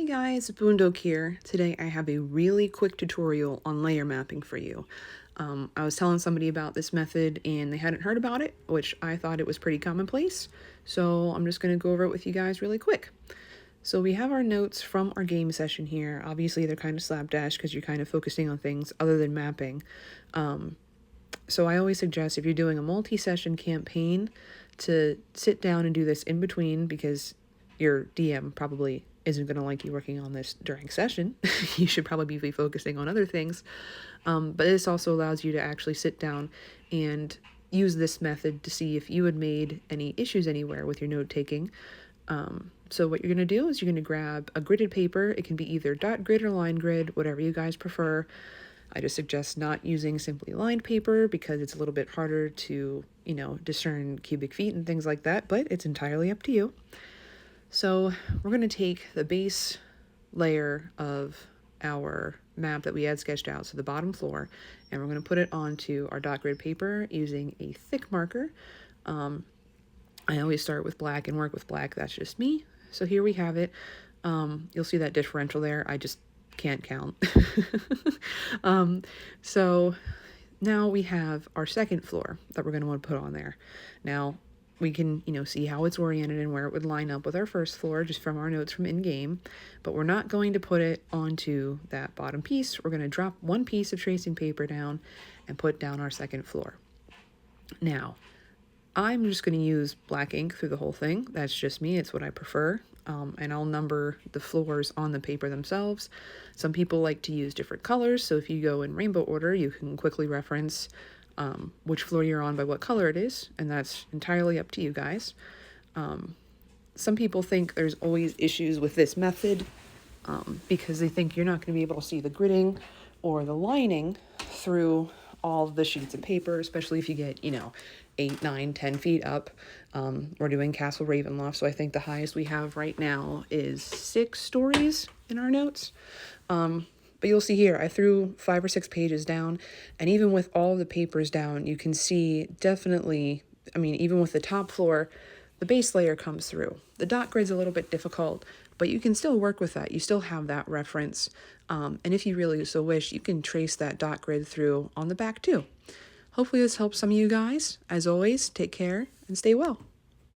Hey guys, xBundok here. Today I have a really quick tutorial on layer mapping for you. I was telling somebody about this method and they hadn't heard about it, which I thought it was pretty commonplace. So I'm just going to go over it with you guys really quick. So we have our notes from our game session here. Obviously they're kind of slapdash because you're kind of focusing on things other than mapping. So I always suggest if you're doing a multi-session campaign to sit down and do this in between, because your DM probably isn't going to like you working on this during session. You should probably be focusing on other things. But this also allows you to actually sit down and use this method to see if you had made any issues anywhere with your note taking. So what you're going to do is you're going to grab a gridded paper. It can be either dot grid or line grid, whatever you guys prefer. I just suggest not using simply lined paper because it's a little bit harder to, discern cubic feet and things like that, but it's entirely up to you. So we're going to take the base layer of our map that we had sketched out, so the bottom floor, and we're going to put it onto our dot grid paper using a thick marker. I always start with black and work with black. That's just me. So here we have it. You'll see that differential there. I just can't count. So now we have our second floor that we're going to want to put on there. Now we can, see how it's oriented and where it would line up with our first floor just from our notes from in-game, but we're not going to put it onto that bottom piece. We're going to drop one piece of tracing paper down and put down our second floor. Now, I'm just going to use black ink through the whole thing. That's just me. It's what I prefer. And I'll number the floors on the paper themselves. Some people like to use different colors, so if you go in rainbow order, you can quickly reference which floor you're on by what color it is, and that's entirely up to you guys. Some people think there's always issues with this method because they think you're not going to be able to see the gridding or the lining through all of the sheets of paper, especially if you get, 8, 9, 10 feet up. We're doing Castle Ravenloft, so I think the highest we have right now is 6 stories in our notes. But you'll see here, I threw 5 or 6 pages down, and even with all the papers down, you can see definitely, even with the top floor, the base layer comes through. The dot grid's a little bit difficult, but you can still work with that. You still have that reference. And if you really so wish, you can trace that dot grid through on the back too. Hopefully this helps some of you guys. As always, take care and stay well.